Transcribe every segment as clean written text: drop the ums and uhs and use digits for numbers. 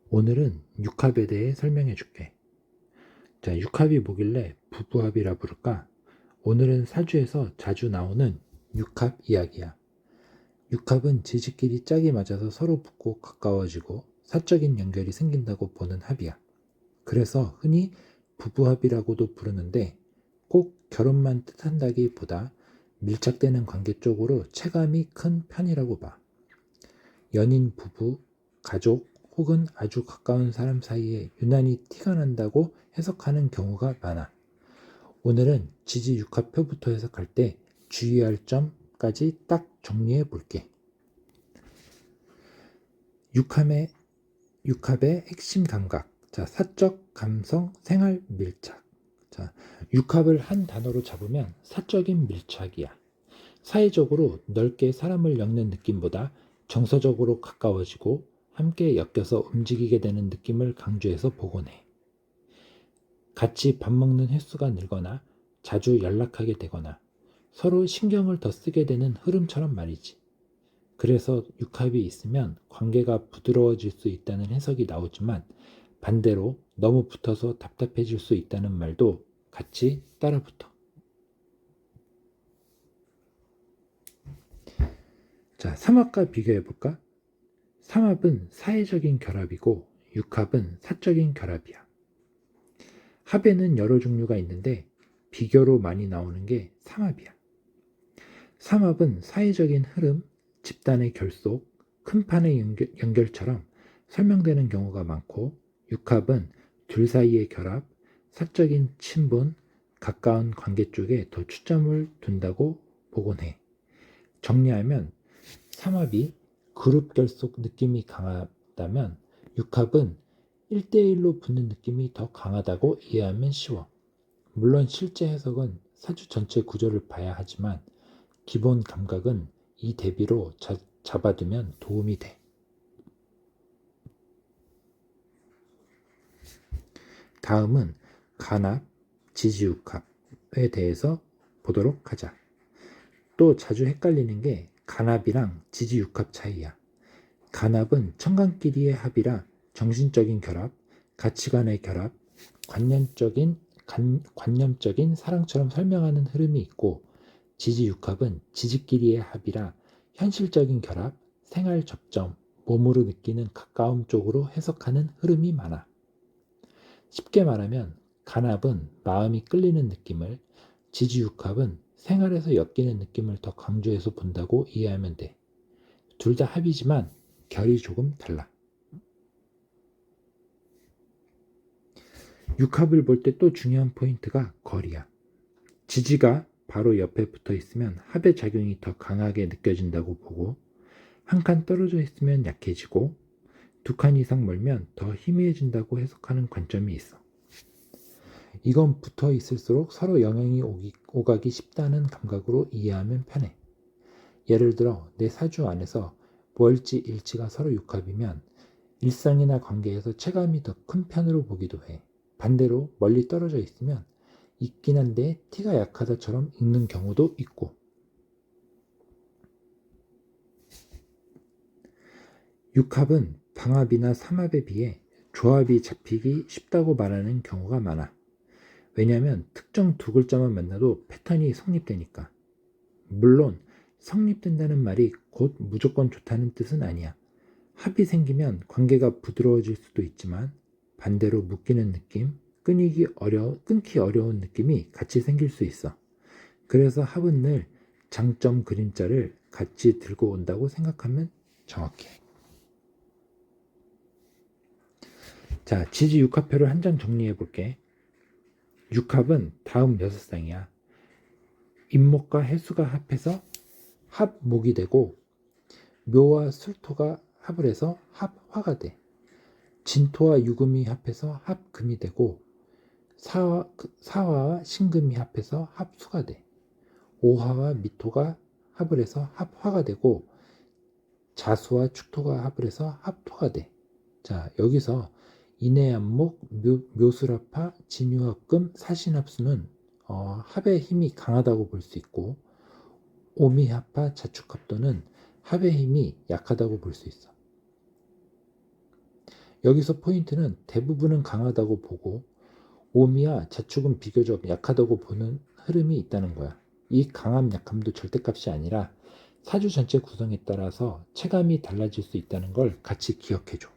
오늘은 육합에 대해 설명해 줄게. 자, 육합이 뭐길래 부부합이라 부를까? 오늘은 사주에서 자주 나오는 육합 이야기야. 육합은 지지끼리 짝이 맞아서 서로 붙고 가까워지고 사적인 연결이 생긴다고 보는 합이야. 그래서 흔히 부부합이라고도 부르는데 꼭 결혼만 뜻한다기보다 밀착되는 관계 쪽으로 체감이 큰 편이라고 봐. 연인, 부부, 가족 혹은 아주 가까운 사람 사이에 유난히 티가 난다고 해석하는 경우가 많아. 오늘은 지지육합표부터 해석할 때 주의할 점까지 딱 정리해 볼게. 육합의 핵심 감각. 자, 사적, 감성, 생활, 밀착. 자, 육합을 한 단어로 잡으면 사적인 밀착이야. 사회적으로 넓게 사람을 엮는 느낌보다 정서적으로 가까워지고 함께 엮여서 움직이게 되는 느낌을 강조해서 보곤 해. 같이 밥 먹는 횟수가 늘거나 자주 연락하게 되거나 서로 신경을 더 쓰게 되는 흐름처럼 말이지. 그래서 육합이 있으면 관계가 부드러워질 수 있다는 해석이 나오지만 반대로 너무 붙어서 답답해질 수 있다는 말도 같이 따라붙어. 자, 삼합과 비교해볼까? 삼합은 사회적인 결합이고 육합은 사적인 결합이야. 합에는 여러 종류가 있는데 비교로 많이 나오는 게 삼합이야. 삼합은 사회적인 흐름, 집단의 결속, 큰 판의 연결처럼 설명되는 경우가 많고 육합은 둘 사이의 결합, 사적인 친분, 가까운 관계 쪽에 더 초점을 둔다고 보곤 해. 정리하면 삼합이 그룹 결속 느낌이 강하다면 육합은 1대1로 붙는 느낌이 더 강하다고 이해하면 쉬워. 물론 실제 해석은 사주 전체 구조를 봐야 하지만 기본 감각은 이 대비로 잡아두면 도움이 돼. 다음은 간합, 지지육합에 대해서 보도록 하자. 또 자주 헷갈리는 게 간합이랑 지지육합 차이야. 간합은 청간끼리의 합이라 정신적인 결합, 가치관의 결합, 관념적인 사랑처럼 설명하는 흐름이 있고 지지육합은 지지끼리의 합이라 현실적인 결합, 생활 접점, 몸으로 느끼는 가까움 쪽으로 해석하는 흐름이 많아. 쉽게 말하면 간합은 마음이 끌리는 느낌을, 지지육합은 생활에서 엮이는 느낌을 더 강조해서 본다고 이해하면 돼. 둘 다 합이지만 결이 조금 달라. 육합을 볼 때 또 중요한 포인트가 거리야. 지지가 바로 옆에 붙어 있으면 합의 작용이 더 강하게 느껴진다고 보고 한 칸 떨어져 있으면 약해지고 두 칸 이상 멀면 더 희미해진다고 해석하는 관점이 있어. 이건 붙어 있을수록 서로 영향이 오가기 쉽다는 감각으로 이해하면 편해. 예를 들어 내 사주 안에서 월지 일지가 서로 육합이면 일상이나 관계에서 체감이 더 큰 편으로 보기도 해. 반대로 멀리 떨어져 있으면 있긴 한데 티가 약하다처럼 읽는 경우도 있고. 육합은 방합이나 삼합에 비해 조합이 잡히기 쉽다고 말하는 경우가 많아. 왜냐하면 특정 두 글자만 만나도 패턴이 성립되니까. 물론 성립된다는 말이 곧 무조건 좋다는 뜻은 아니야. 합이 생기면 관계가 부드러워질 수도 있지만 반대로 묶이는 느낌, 끊기 어려운 느낌이 같이 생길 수 있어. 그래서 합은 늘 장점 그림자를 같이 들고 온다고 생각하면 정확해. 자, 지지 육합표를 한 장 정리해 볼게. 육합은 다음 6쌍이야. 임목과 해수가 합해서 합목이 되고 묘와 술토가 합을 해서 합화가 돼. 진토와 유금이 합해서 합금이 되고 사화와 신금이 합해서 합수가 돼. 오화와 미토가 합을 해서 합화가 되고 자수와 축토가 합을 해서 합토가 돼. 자, 여기서 인해안목, 묘술합화, 진유합금, 사신합수는 합의 힘이 강하다고 볼 수 있고 오미합화, 자축합도는 합의 힘이 약하다고 볼 수 있어. 여기서 포인트는 대부분은 강하다고 보고 오미와 자축은 비교적 약하다고 보는 흐름이 있다는 거야. 이 강함, 약함도 절대값이 아니라 사주 전체 구성에 따라서 체감이 달라질 수 있다는 걸 같이 기억해줘.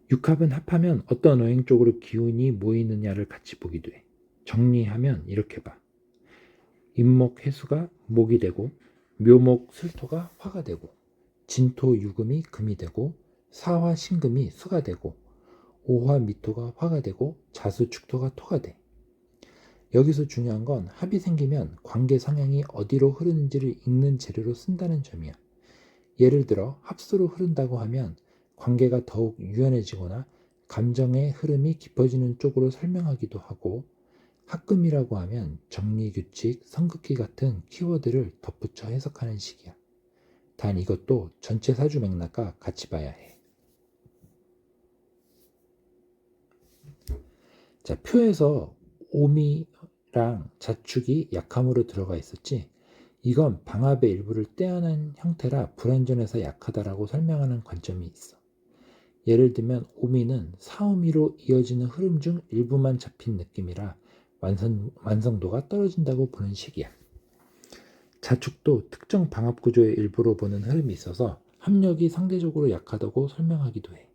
육합은 합하면 어떤 어행 쪽으로 기운이 모이느냐를 같이 보기도 해. 정리하면 이렇게 봐. 임목 해수가 목이 되고 묘목 술토가 화가 되고 진토 유금이 금이 되고 사화 신금이 수가 되고 오화 미토가 화가 되고 자수 축토가 토가 돼. 여기서 중요한 건 합이 생기면 관계 성향이 어디로 흐르는지를 읽는 재료로 쓴다는 점이야. 예를 들어 합수로 흐른다고 하면 관계가 더욱 유연해지거나 감정의 흐름이 깊어지는 쪽으로 설명하기도 하고, 합금이라고 하면 정리, 규칙, 성극기 같은 키워드를 덧붙여 해석하는 식이야. 단 이것도 전체 사주 맥락과 같이 봐야 해. 자, 표에서 오미랑 자축이 약함으로 들어가 있었지. 이건 방합의 일부를 떼어낸 형태라 불완전해서 약하다라고 설명하는 관점이 있어. 예를 들면 오미는 사오미로 이어지는 흐름 중 일부만 잡힌 느낌이라 완성도가 떨어진다고 보는 식이야. 자축도 특정 방합 구조의 일부로 보는 흐름이 있어서 합력이 상대적으로 약하다고 설명하기도 해.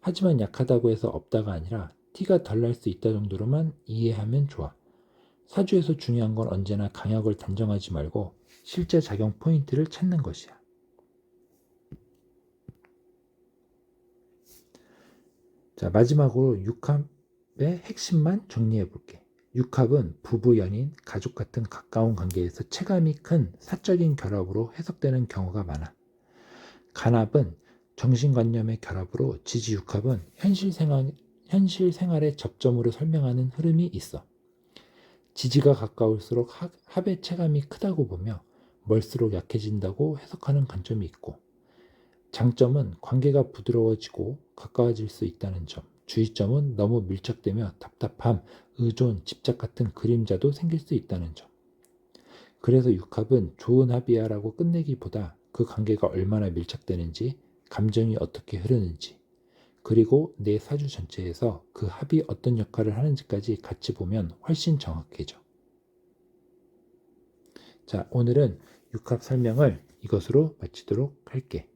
하지만 약하다고 해서 없다가 아니라 티가 덜 날 수 있다 정도로만 이해하면 좋아. 사주에서 중요한 건 언제나 강약을 단정하지 말고 실제 작용 포인트를 찾는 것이야. 자, 마지막으로 육합의 핵심만 정리해 볼게. 육합은 부부, 연인, 가족 같은 가까운 관계에서 체감이 큰 사적인 결합으로 해석되는 경우가 많아. 간합은 정신관념의 결합으로 지지육합은 현실 생활의 접점으로 설명하는 흐름이 있어. 지지가 가까울수록 합의 체감이 크다고 보며 멀수록 약해진다고 해석하는 관점이 있고, 장점은 관계가 부드러워지고 가까워질 수 있다는 점, 주의점은 너무 밀착되며 답답함, 의존, 집착 같은 그림자도 생길 수 있다는 점. 그래서 육합은 좋은 합이야라고 끝내기보다 그 관계가 얼마나 밀착되는지, 감정이 어떻게 흐르는지, 그리고 내 사주 전체에서 그 합이 어떤 역할을 하는지까지 같이 보면 훨씬 정확해져. 자, 오늘은 육합 설명을 이것으로 마치도록 할게.